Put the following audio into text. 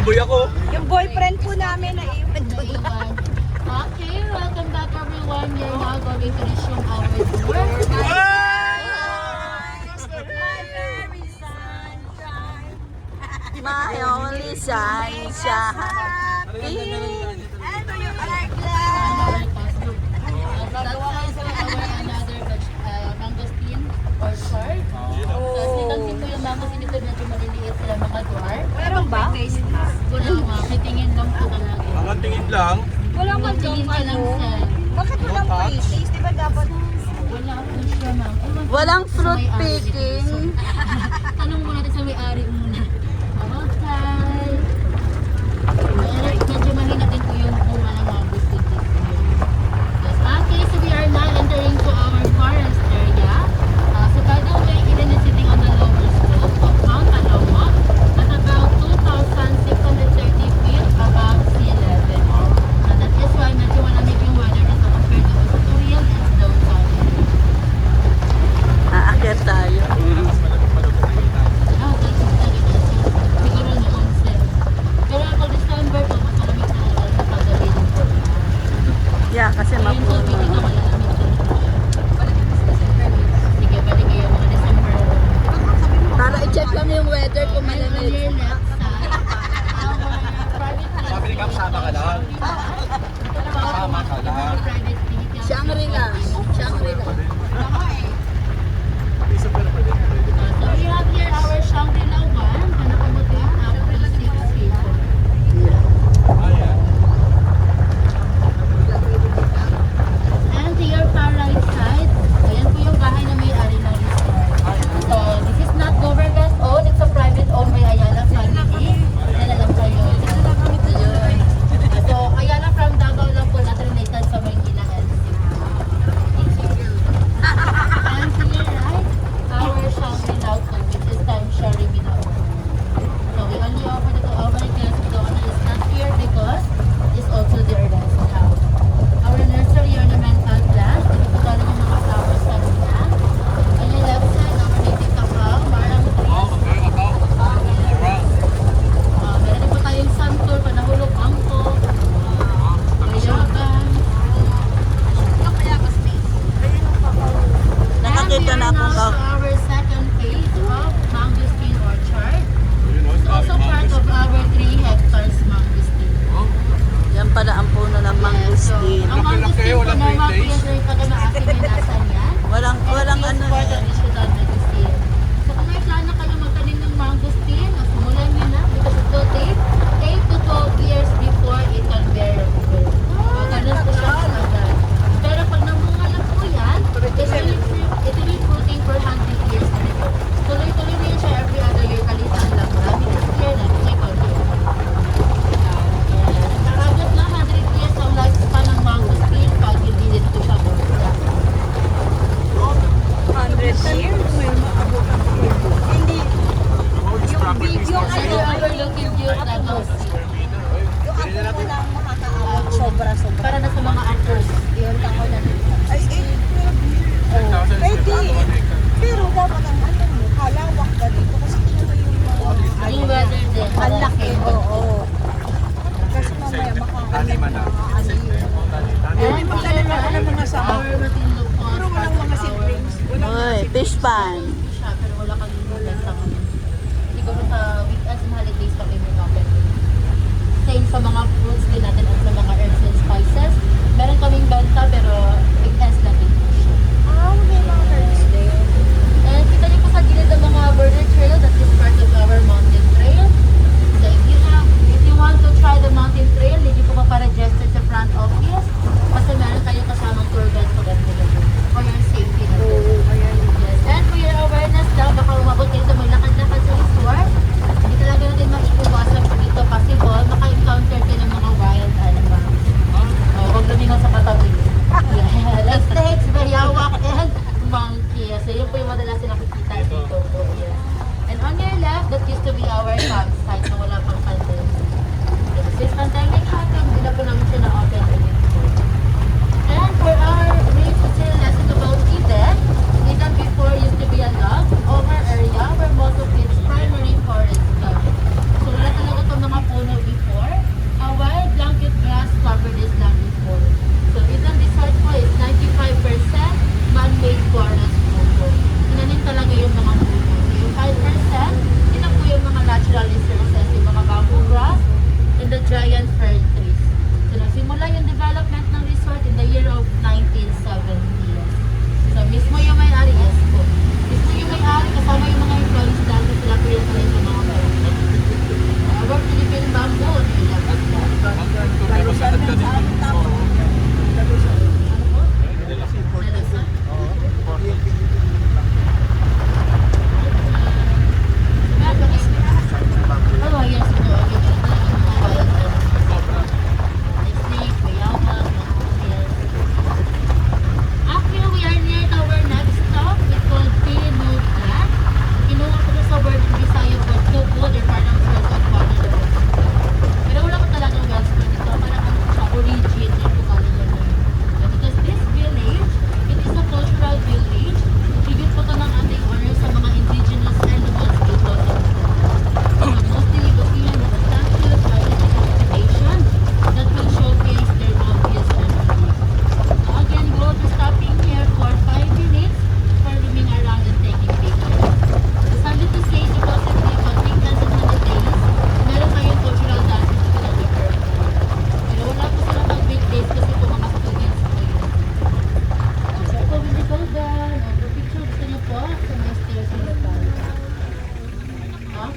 Tomboy ako. Yung boyfriend po namin na iwan doon. Okay, welcome back everyone. We are now going to resume our tour. My only sunshine. Ano yung mangosteen orchard. Tapos nitansin ko yung mangosteen dito medyo maliliit sila mga dwarf. Meron ba? Wala nga, kitingin lang po talaga. Ang tingin lang. Wala man Tingin ka lang sa... Bakit walang pre-taste? Di ba dapat? Wala po siya ma'am. Ewan ko Walang sa fruit may-ari picking. dito. Tanong muna natin sa may-ari muna. Okay. Medyo mahina din po yung bunga ng mangosteen dito. Yes. Okay, so we are now entering to our forest area. So by the way, Eden is sitting on the lower slope of Mount Alamo at about 2,630 feet above sea level. That is why medyo malamig yung weather dito compared to Australia and downtown. Aakyat tayo. Ah, that's talaga. Siguro noon sir. Pero pag December po, mas malamig talaga sa paggabi dito. Yeah, kasi Ayun po, mapuno. hindi ka malalamig dito. Sige, balik kayo mga December. Para i-check lang yung weather kung On malamig. your left side, our private Sabi ni Kap, sama ka lang. Sama ka lang. private vehicle. Shangri-La. Shangri-La. So we have here our Shangri-La 1, Panakamot yung Apple Station. And to your far right side, ayan po yung bahay na may-ari ng resort. So this is not government owned, it's a private owned by Ayala family. Yan alam kayo. Ayun. So Ayala from Davao lang po not related sa Maynila LC. And to your right, our Shangri-La 2, which is time sharing with our owner. So we only offer it to our guests. The owner is not here because it's also their rental house. Our nursery ornamental plants, dito po galing yung mga flowers kanina. On your left side, our native tapang, marang trees. Meron din po tayong sun tour, panahulog angko, bayagan. Nakakita na akong And we are now to our second phase of Mangosteen Orchard. It's also part of our 3 hectares mangosteen. Yan pala ang puno ng mangosteen. Ang mangosteen po walang normal po pre-taste. yan sir, pag maasiminasan yan. Walang ano For the eh. Isudan Mangosteen. So kung may plano kayo magtanim ng mangosteen, simulan nyo na because it will take 8 to 12 years before it can bear fruit. So ganun po siya agad. Pero pag namunga na po yan, it will be fruiting for 100 years na ito. Tuloy-tuloy na yun siya every other year, kalitaan lang. Marami kasi year na, check on year. Nakabot na 100 years ang lifespan ng mangosteen pag hindi dito siya bumula. 100 years? Hindi. Yung So ano, you're overlooking view na those. yung ako na lang makakaawat. Sobra-sobra. Para na sa mga actors, yun tako na nito. Ay, pwede. Pero dapat ang ano mo, kalawak ka dito. Kasi tingnan mo yung mga Yung weather din. ang laki. Oo. Kasi mamaya Taniman na. Hindi magdala ka ng mga sama. Puro walang mga siblings. Uy, fish pan. Siya, pero wala kang benta ngayon. Siguro sa weekends and holidays pa kayo mag-open. Same sa mga fruits din natin at sa mga herbs and spices. Meron kaming benta pero weekends lang din